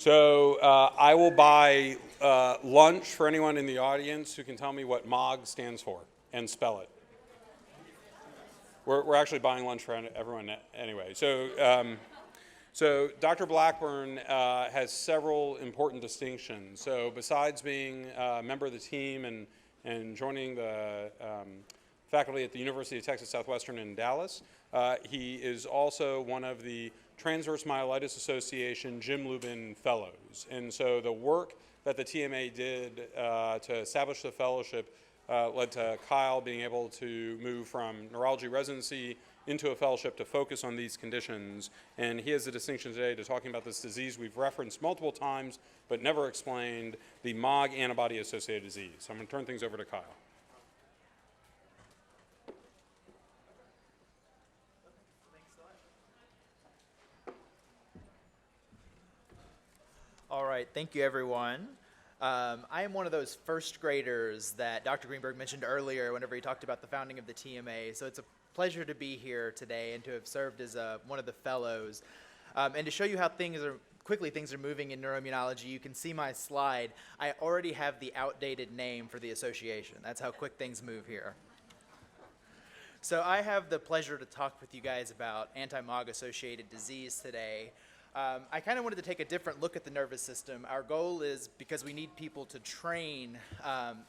So I will buy lunch for anyone in the audience who can tell me what MOG stands for and spell it. We're actually buying lunch for everyone anyway. So Dr. Blackburn has several important distinctions. So besides being a member of the team and joining the faculty at the University of Texas Southwestern in Dallas, he is also one of the Transverse Myelitis Association Jim Lubin Fellows. And so the work that the TMA did to establish the fellowship led to Kyle being able to move from neurology residency into a fellowship to focus on these conditions. And he has the distinction today to talking about this disease we've referenced multiple times but never explained, the MOG antibody-associated disease. So I'm going to turn things over to Kyle. All right, thank you, everyone. I am one of those first graders that Dr. Greenberg mentioned earlier whenever he talked about the founding of the TMA. So it's a pleasure to be here today and to have served as one of the fellows. And to show you how quickly things are moving in neuroimmunology, you can see my slide. I already have the outdated name for the association. That's how quick things move here. So I have the pleasure to talk with you guys about anti-MOG associated disease today. I kind of wanted to take a different look at the nervous system. Our goal is, because we need people to train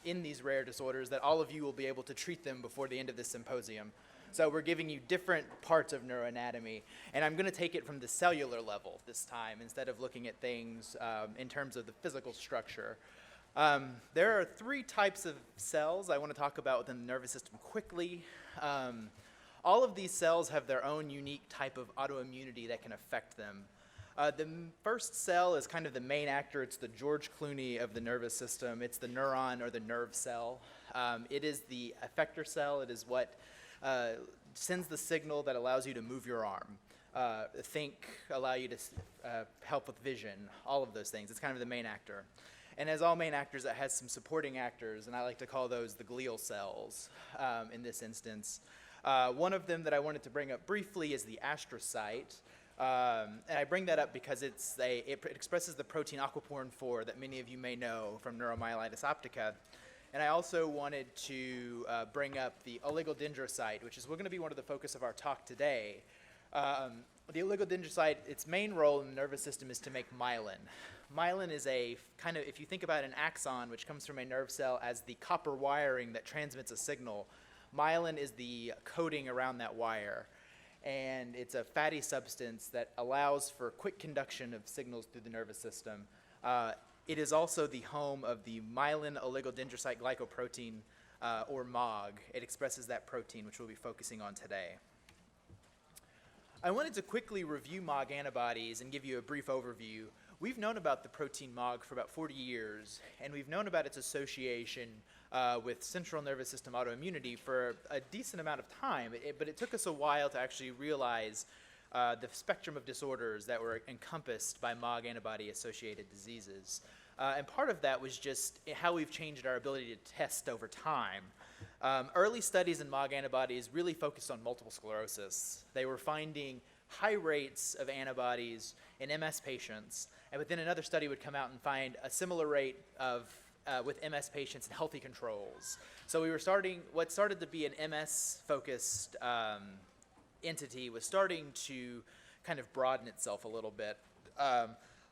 in these rare disorders, that all of you will be able to treat them before the end of this symposium. So we're giving you different parts of neuroanatomy, and I'm going to take it from the cellular level this time instead of looking at things in terms of the physical structure. There are three types of cells I want to talk about within the nervous system quickly. All of these cells have their own unique type of autoimmunity that can affect them. The first cell is kind of the main actor. It's the George Clooney of the nervous system. It's the neuron or the nerve cell. It is the effector cell. It is what sends the signal that allows you to move your arm, think, allow you to help with vision, all of those things. It's kind of the main actor. And as all main actors, it has some supporting actors, and I like to call those the glial cells in this instance. One of them that I wanted to bring up briefly is the astrocyte. And I bring that up because it expresses the protein aquaporin 4 that many of you may know from neuromyelitis optica. And I also wanted to bring up the oligodendrocyte, which is going to be one of the focus of our talk today. The oligodendrocyte, its main role in the nervous system is to make myelin. Myelin is a kind of, if you think about an axon, which comes from a nerve cell as the copper wiring that transmits a signal, myelin is the coating around that wire. And it's a fatty substance that allows for quick conduction of signals through the nervous system. It is also the home of the myelin oligodendrocyte glycoprotein, or MOG. It expresses that protein, which we'll be focusing on today. I wanted to quickly review MOG antibodies and give you a brief overview. We've known about the protein MOG for about 40 years, and we've known about its association with central nervous system autoimmunity for a decent amount of time, but it took us a while to actually realize the spectrum of disorders that were encompassed by MOG antibody-associated diseases. And part of that was just how we've changed our ability to test over time. Early studies in MOG antibodies really focused on multiple sclerosis. They were finding high rates of antibodies in MS patients, and within another study would come out and find a similar rate of with MS patients in healthy controls. So we were what started to be an MS-focused entity was starting to kind of broaden itself a little bit.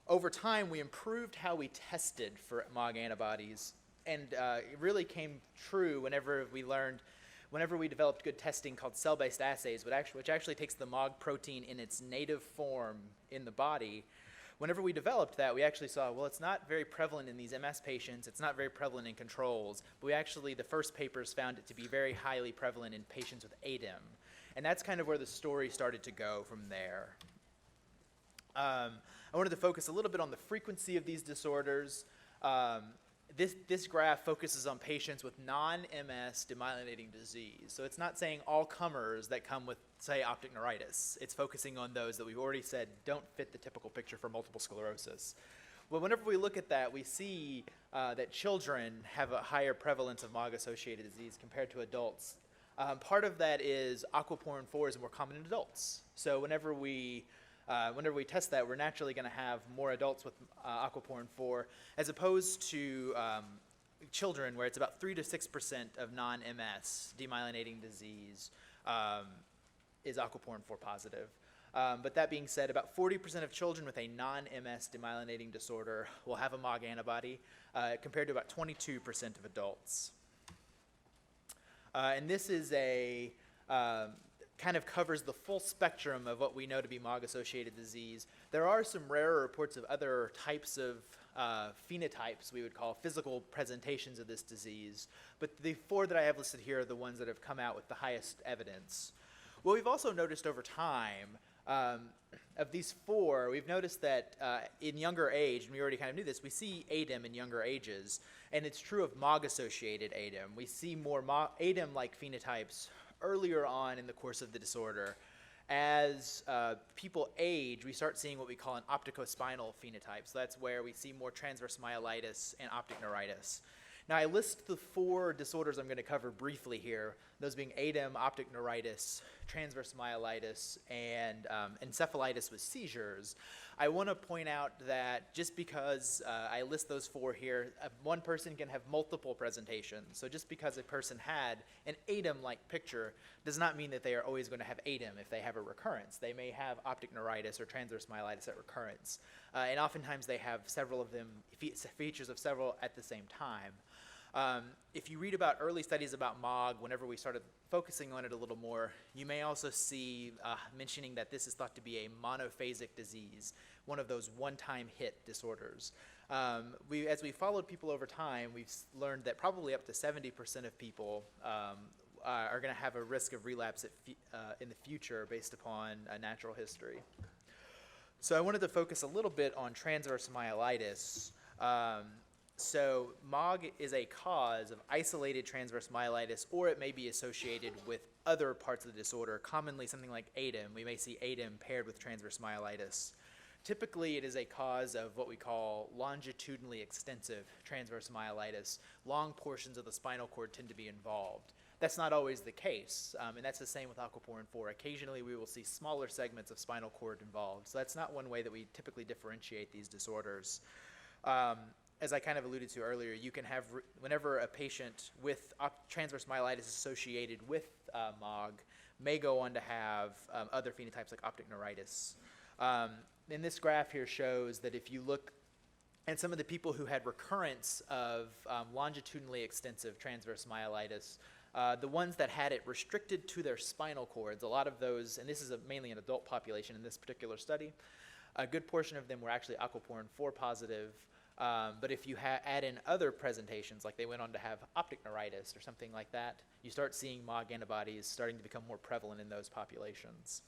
Over time, we improved how we tested for MOG antibodies, and it really came true whenever we developed good testing called cell-based assays, which actually takes the MOG protein in its native form in the body. Whenever we developed that, we actually saw, well, it's not very prevalent in these MS patients, it's not very prevalent in controls, but the first papers found it to be very highly prevalent in patients with ADEM. And that's kind of where the story started to go from there. I wanted to focus a little bit on the frequency of these disorders. This graph focuses on patients with non-MS demyelinating disease. So it's not saying all comers that come with, say, optic neuritis. It's focusing on those that we've already said don't fit the typical picture for multiple sclerosis. Well, whenever we look at that, we see that children have a higher prevalence of MOG-associated disease compared to adults. Part of that is aquaporin 4 is more common in adults. So whenever we whenever we test that, we're naturally going to have more adults with aquaporin 4 as opposed to children, where it's about 3 to 6% of non-MS demyelinating disease is aquaporin 4 positive. But that being said, about 40% of children with a non-MS demyelinating disorder will have a MOG antibody, compared to about 22% of adults. And this is a kind of covers the full spectrum of what we know to be MOG-associated disease. There are some rarer reports of other types of phenotypes, we would call physical presentations of this disease, but the 4 that I have listed here are the ones that have come out with the highest evidence. What we've also noticed over time, of these 4, we've noticed that in younger age, and we already kind of knew this, we see ADEM in younger ages, and it's true of MOG-associated ADEM. We see more ADEM-like phenotypes earlier on in the course of the disorder. As people age, we start seeing what we call an opticospinal phenotype. So that's where we see more transverse myelitis and optic neuritis. Now, I list the 4 disorders I'm going to cover briefly here, those being ADEM, optic neuritis, transverse myelitis, and encephalitis with seizures. I want to point out that just because I list those 4 here, one person can have multiple presentations. So just because a person had an ADEM-like picture does not mean that they are always going to have ADEM if they have a recurrence. They may have optic neuritis or transverse myelitis at recurrence. And oftentimes they have several of them, features of several at the same time. If you read about early studies about MOG, whenever we started focusing on it a little more, you may also see mentioning that this is thought to be a monophasic disease, one of those one-time hit disorders. As we followed people over time, we've learned that probably up to 70% of people are going to have a risk of relapse in the future based upon a natural history. So I wanted to focus a little bit on transverse myelitis. So MOG is a cause of isolated transverse myelitis, or it may be associated with other parts of the disorder, commonly something like ADEM. We may see ADEM paired with transverse myelitis. Typically, it is a cause of what we call longitudinally extensive transverse myelitis. Long portions of the spinal cord tend to be involved. That's not always the case, and that's the same with aquaporin 4. Occasionally, we will see smaller segments of spinal cord involved. So that's not one way that we typically differentiate these disorders. As I kind of alluded to earlier, you can have, whenever a patient with transverse myelitis associated with MOG may go on to have other phenotypes like optic neuritis. And this graph here shows that if you look at some of the people who had recurrence of longitudinally extensive transverse myelitis, the ones that had it restricted to their spinal cords, a lot of those, and this is mainly an adult population in this particular study, a good portion of them were actually aquaporin 4 positive. But if you add in other presentations, like they went on to have optic neuritis or something like that, you start seeing MOG antibodies starting to become more prevalent in those populations.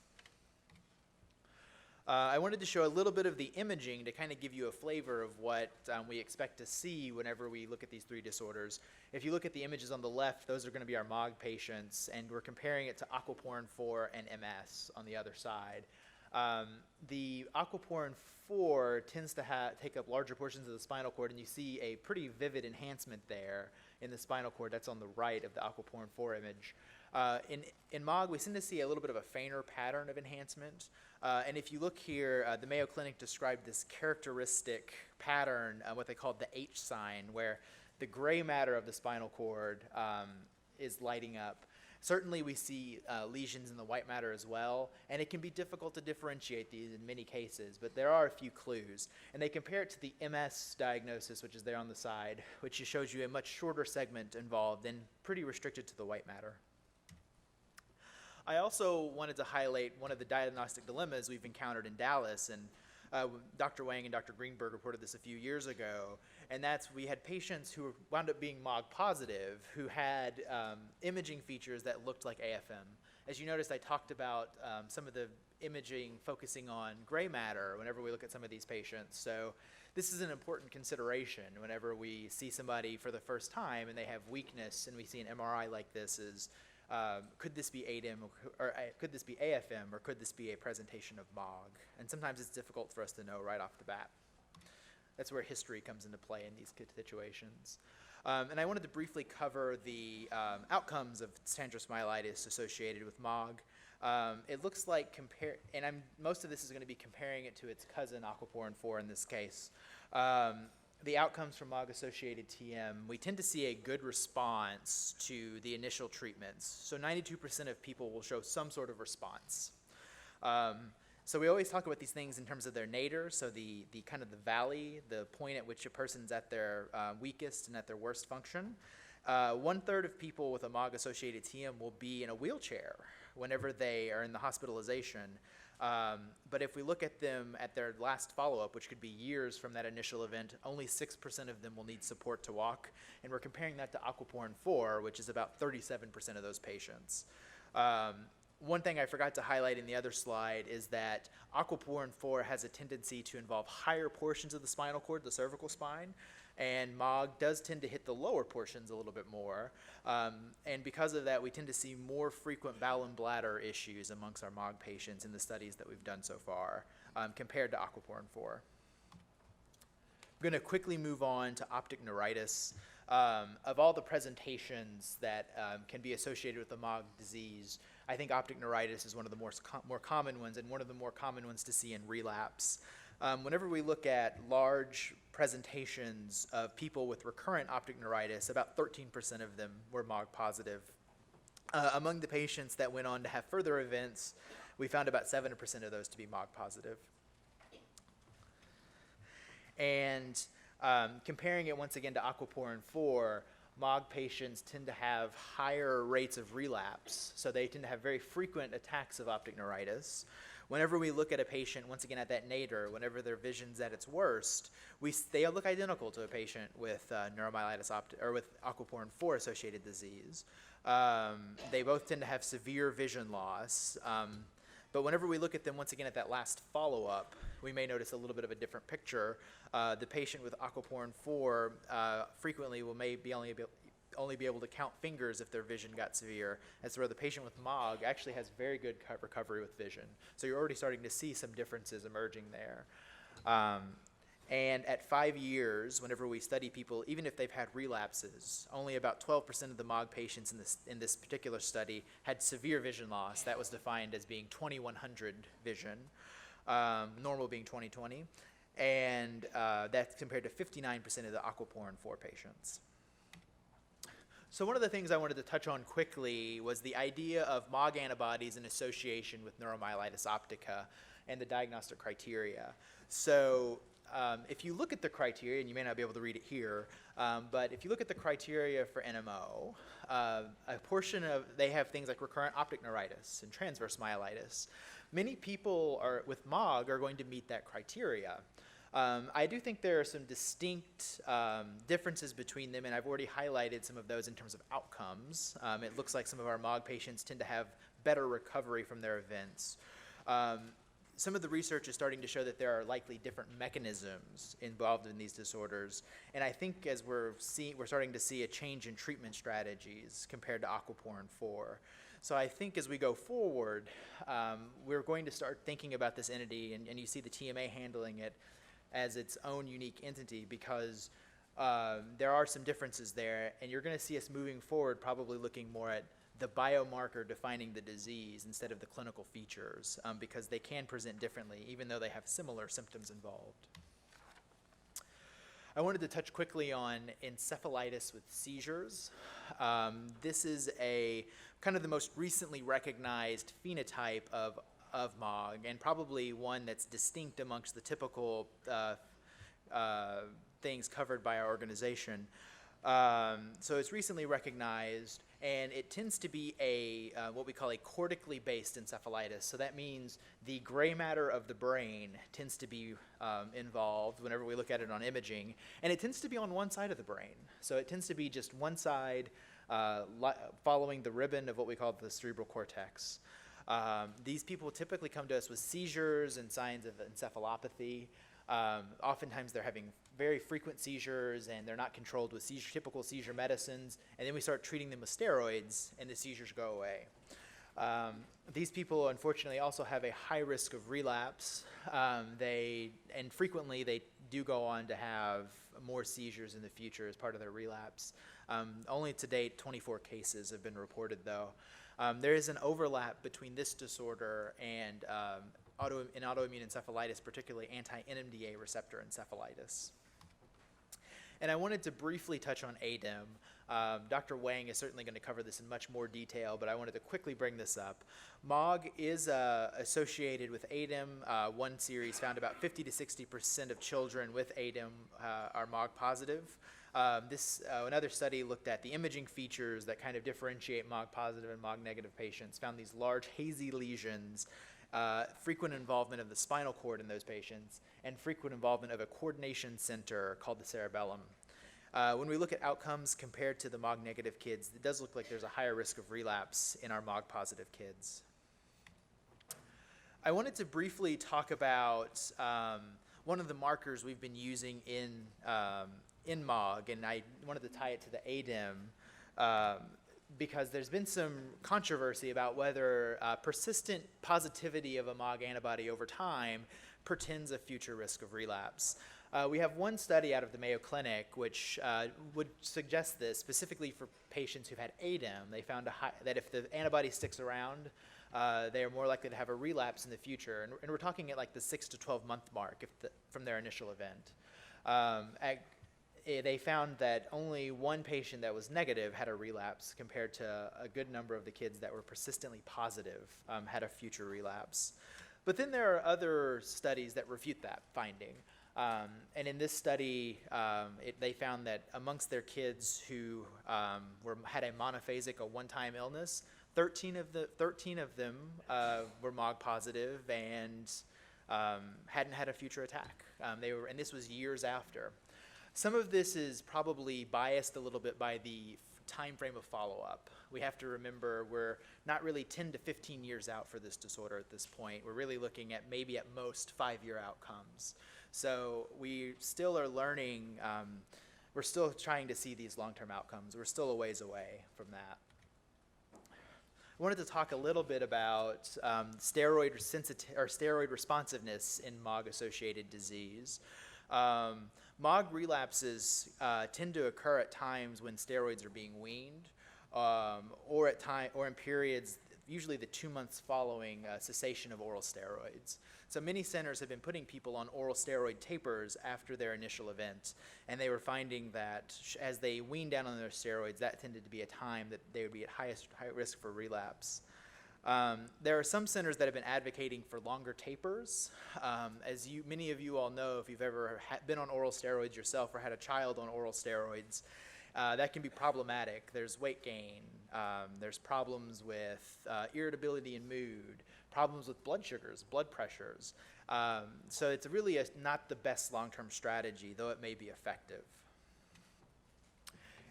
I wanted to show a little bit of the imaging to kind of give you a flavor of what we expect to see whenever we look at these 3 disorders. If you look at the images on the left, those are going to be our MOG patients, and we're comparing it to aquaporin 4 and MS on the other side. The aquaporin 4 tends to take up larger portions of the spinal cord, and you see a pretty vivid enhancement there in the spinal cord. That's on the right of the aquaporin 4 image. In MOG, we seem to see a little bit of a fainter pattern of enhancement. And if you look here, the Mayo Clinic described this characteristic pattern, what they called the H sign, where the gray matter of the spinal cord is lighting up. Certainly we see lesions in the white matter as well, and it can be difficult to differentiate these in many cases, but there are a few clues. And they compare it to the MS diagnosis, which is there on the side, which shows you a much shorter segment involved and pretty restricted to the white matter. I also wanted to highlight one of the diagnostic dilemmas we've encountered in Dallas, and Dr. Wang and Dr. Greenberg reported this a few years ago, and that's we had patients who wound up being MOG positive who had imaging features that looked like AFM. As you noticed, I talked about some of the imaging focusing on gray matter whenever we look at some of these patients. So this is an important consideration whenever we see somebody for the first time and they have weakness and we see an MRI like this is, could this be ADEM or could this be AFM or could this be a presentation of MOG? And sometimes it's difficult for us to know right off the bat. That's where history comes into play in these situations. And I wanted to briefly cover the outcomes of transverse myelitis associated with MOG. It looks like most of this is going to be comparing it to its cousin aquaporin 4 in this case. The outcomes from MOG-associated TM, we tend to see a good response to the initial treatments. So 92% of people will show some sort of response. So we always talk about these things in terms of their nadir, so the kind of the valley, the point at which a person's at their weakest and at their worst function. 1/3 of people with a MOG-associated TM will be in a wheelchair whenever they are in the hospitalization. But if we look at them at their last follow-up, which could be years from that initial event, only 6% of them will need support to walk. And we're comparing that to aquaporin 4, which is about 37% of those patients. One thing I forgot to highlight in the other slide is that aquaporin 4 has a tendency to involve higher portions of the spinal cord, the cervical spine, and MOG does tend to hit the lower portions a little bit more. And because of that, we tend to see more frequent bowel and bladder issues amongst our MOG patients in the studies that we've done so far compared to aquaporin 4. I'm going to quickly move on to optic neuritis. Of all the presentations that can be associated with the MOG disease, I think optic neuritis is one of the more common ones and one of the more common ones to see in relapse. Whenever we look at large presentations of people with recurrent optic neuritis, about 13% of them were MOG positive. Among the patients that went on to have further events, we found about 7% of those to be MOG positive. And comparing it once again to aquaporin 4, MOG patients tend to have higher rates of relapse, so they tend to have very frequent attacks of optic neuritis. Whenever we look at a patient, once again at that nadir, whenever their vision's at its worst, they look identical to a patient with neuromyelitis or with aquaporin 4 associated disease. They both tend to have severe vision loss. But whenever we look at them once again at that last follow-up, we may notice a little bit of a different picture. The patient with aquaporin 4 frequently will maybe only be able to count fingers if their vision got severe, as where the patient with MOG actually has very good recovery with vision. So you're already starting to see some differences emerging there. And at 5 years, whenever we study people, even if they've had relapses, only about 12% of the MOG patients in this particular study had severe vision loss. That was defined as being 20/100 vision, normal being 20/20, and that's compared to 59% of the aquaporin 4 patients. So one of the things I wanted to touch on quickly was the idea of MOG antibodies in association with neuromyelitis optica and the diagnostic criteria. So if you look at the criteria, and you may not be able to read it here, but if you look at the criteria for NMO, a portion of, they have things like recurrent optic neuritis and transverse myelitis. Many people with MOG are going to meet that criteria. I do think there are some distinct differences between them, and I've already highlighted some of those in terms of outcomes. It looks like some of our MOG patients tend to have better recovery from their events. Some of the research is starting to show that there are likely different mechanisms involved in these disorders, and I think as we're starting to see a change in treatment strategies compared to aquaporin 4. So I think as we go forward, we're going to start thinking about this entity, and you see the TMA handling it as its own unique entity, because there are some differences there, and you're going to see us moving forward probably looking more at the biomarker defining the disease instead of the clinical features, because they can present differently even though they have similar symptoms involved. I wanted to touch quickly on encephalitis with seizures. This is kind of the most recently recognized phenotype of MOG, and probably one that's distinct amongst the typical things covered by our organization. So it's recently recognized, and it tends to be what we call a cortically based encephalitis. So that means the gray matter of the brain tends to be involved whenever we look at it on imaging, and it tends to be on one side of the brain. So it tends to be just one side following the ribbon of what we call the cerebral cortex. These people typically come to us with seizures and signs of encephalopathy. Oftentimes they're having very frequent seizures, and they're not controlled with typical seizure medicines, and then we start treating them with steroids, and the seizures go away. These people unfortunately also have a high risk of relapse, and frequently they do go on to have more seizures in the future as part of their relapse. Only to date 24 cases have been reported though. There is an overlap between this disorder and autoimmune encephalitis, particularly anti-NMDA receptor encephalitis. And I wanted to briefly touch on ADEM. Dr. Wang is certainly going to cover this in much more detail, but I wanted to quickly bring this up. MOG is associated with ADEM. One series found about 50 to 60% of children with ADEM are MOG positive. Another study looked at the imaging features that kind of differentiate MOG positive and MOG negative patients, found these large hazy lesions, frequent involvement of the spinal cord in those patients, and frequent involvement of a coordination center called the cerebellum. When we look at outcomes compared to the MOG negative kids, it does look like there's a higher risk of relapse in our MOG positive kids. I wanted to briefly talk about one of the markers we've been using in MOG, and I wanted to tie it to the ADEM because there's been some controversy about whether persistent positivity of a MOG antibody over time portends a future risk of relapse. We have one study out of the Mayo Clinic which would suggest this specifically for patients who've had ADEM. They found that if the antibody sticks around, they are more likely to have a relapse in the future. And we're talking at like the 6 to 12 month mark from their initial event. They found that only one patient that was negative had a relapse compared to a good number of the kids that were persistently positive had a future relapse. But then there are other studies that refute that finding. And in this study, they found that amongst their kids who had a monophasic, a one-time illness, 13 of them were MOG positive and hadn't had a future attack. And this was years after. Some of this is probably biased a little bit by the time frame of follow-up. We have to remember we're not really 10 to 15 years out for this disorder at this point. We're really looking at maybe at most 5-year outcomes. So we still are learning, we're still trying to see these long-term outcomes. We're still a ways away from that. I wanted to talk a little bit about steroid responsiveness in MOG-associated disease. MOG relapses tend to occur at times when steroids are being weaned, or in periods, usually the 2 months following cessation of oral steroids. So many centers have been putting people on oral steroid tapers after their initial event, and they were finding that as they weaned down on their steroids, that tended to be a time that they would be at high risk for relapse. There are some centers that have been advocating for longer tapers. As many of you all know, if you've ever been on oral steroids yourself or had a child on oral steroids, that can be problematic. There's weight gain, there's problems with irritability and mood, problems with blood sugars, blood pressures. So it's really not the best long-term strategy, though it may be effective.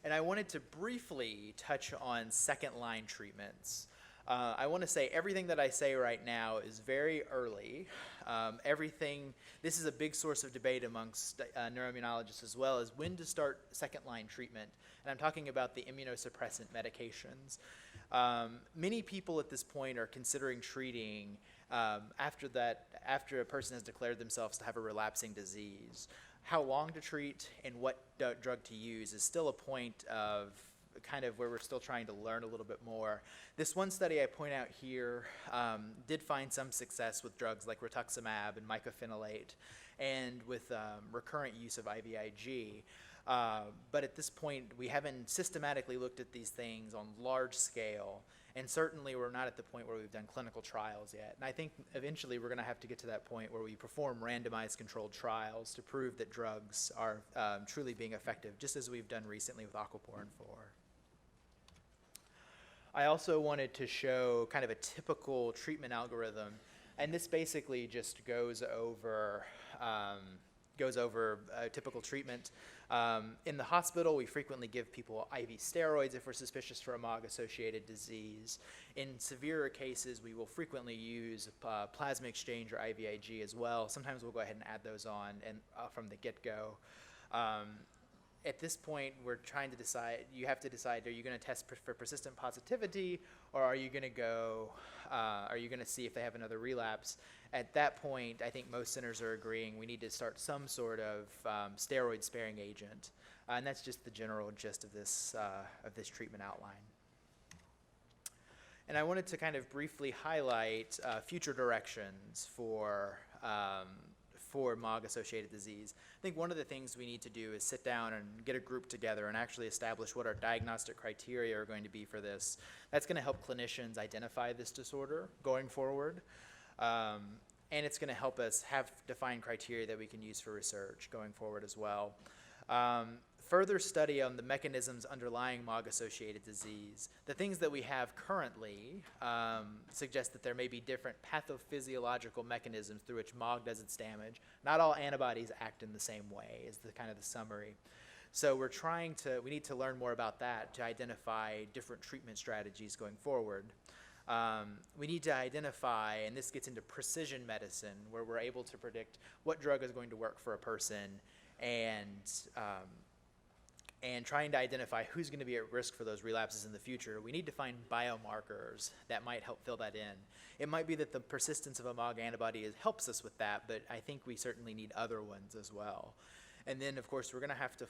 And I wanted to briefly touch on second-line treatments. I want to say everything that I say right now is very early. This is a big source of debate amongst neuroimmunologists as well, as when to start second-line treatment. And I'm talking about the immunosuppressant medications. Many people at this point are considering treating after a person has declared themselves to have a relapsing disease. How long to treat and what drug to use is still a point of kind of where we're still trying to learn a little bit more. This one study I point out here did find some success with drugs like rituximab and mycophenolate and with recurrent use of IVIG. But at this point, we haven't systematically looked at these things on large scale, and certainly we're not at the point where we've done clinical trials yet. And I think eventually we're going to have to get to that point where we perform randomized controlled trials to prove that drugs are truly being effective, just as we've done recently with aquaporin 4. I also wanted to show kind of a typical treatment algorithm, and this basically just goes over a typical treatment. In the hospital, we frequently give people IV steroids if we're suspicious for a MOG-associated disease. In severer cases, we will frequently use plasma exchange or IVIG as well. Sometimes we'll go ahead and add those on from the get-go. At this point, we're trying to decide, you have to decide, are you going to test for persistent positivity, or are you going to see if they have another relapse? At that point, I think most centers are agreeing we need to start some sort of steroid-sparing agent. And that's just the general gist of this treatment outline. And I wanted to kind of briefly highlight future directions for MOG-associated disease. I think one of the things we need to do is sit down and get a group together and actually establish what our diagnostic criteria are going to be for this. That's going to help clinicians identify this disorder going forward. And it's going to help us have defined criteria that we can use for research going forward as well. Further study on the mechanisms underlying MOG-associated disease. The things that we have currently suggest that there may be different pathophysiological mechanisms through which MOG does its damage. Not all antibodies act in the same way, is the kind of the summary. So we need to learn more about that to identify different treatment strategies going forward. We need to identify, and this gets into precision medicine, where we're able to predict what drug is going to work for a person, and trying to identify who's going to be at risk for those relapses in the future. We need to find biomarkers that might help fill that in. It might be that the persistence of a MOG antibody helps us with that, but I think we certainly need other ones as well. And then, of course, we're going to have to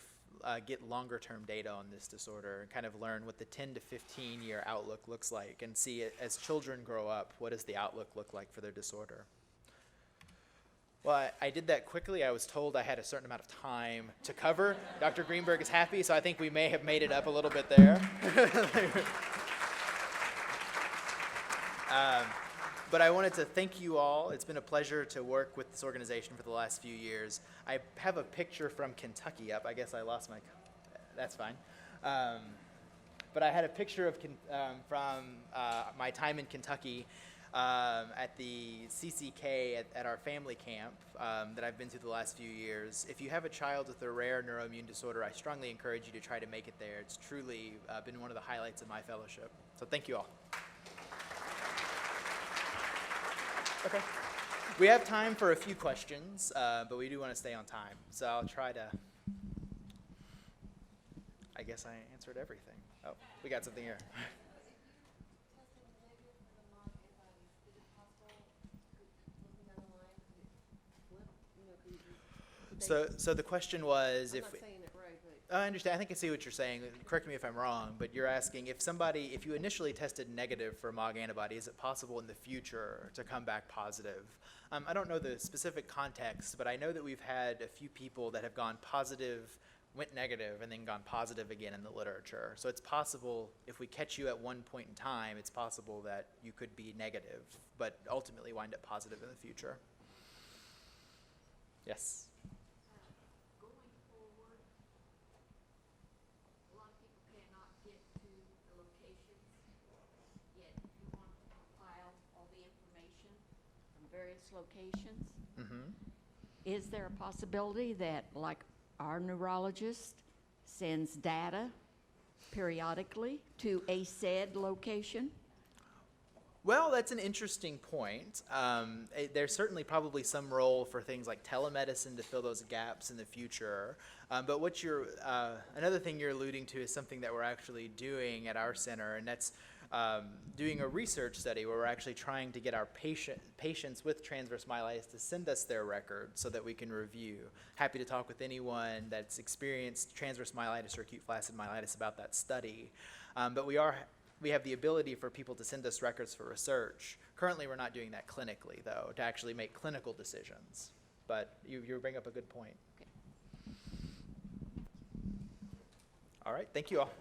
get longer-term data on this disorder and kind of learn what the 10 to 15-year outlook looks like, and see it as children grow up, what does the outlook look like for their disorder. Well, I did that quickly. I was told I had a certain amount of time to cover. Dr. Greenberg is happy, so I think we may have made it up a little bit there. But I wanted to thank you all. It's been a pleasure to work with this organization for the last few years. I have a picture from Kentucky up. I guess I lost my, that's fine. But I had a picture from my time in Kentucky at the CCK at our family camp that I've been to the last few years. If you have a child with a rare neuroimmune disorder, I strongly encourage you to try to make it there. It's truly been one of the highlights of my fellowship. So thank you all. Okay. We have time for a few questions, but we do want to stay on time. So I'll try to, I guess I answered everything. Oh, we got something here. So the question was, I'm not saying it right, but I understand. I think I see what you're saying. Correct me if I'm wrong, but you're asking if you initially tested negative for MOG antibody, is it possible in the future to come back positive? I don't know the specific context, but I know that we've had a few people that have gone positive, went negative, and then gone positive again in the literature. So it's possible, if we catch you at one point in time, it's possible that you could be negative, but ultimately wind up positive in the future. Yes? going forward, a lot of people cannot get to the locations, yet you want to compile all the information from various locations. Mm-hmm. Is there a possibility that, like, our neurologist sends data periodically to a said location? Well, that's an interesting point. There's certainly probably some role for things like telemedicine to fill those gaps in the future. But what another thing you're alluding to is something that we're actually doing at our center, and that's doing a research study where we're actually trying to get our patients with transverse myelitis to send us their records so that we can review. Happy to talk with anyone that's experienced transverse myelitis or acute flaccid myelitis about that study. But we have the ability for people to send us records for research. Currently, we're not doing that clinically, though, to actually make clinical decisions. But you bring up a good point. Okay. All right, thank you all.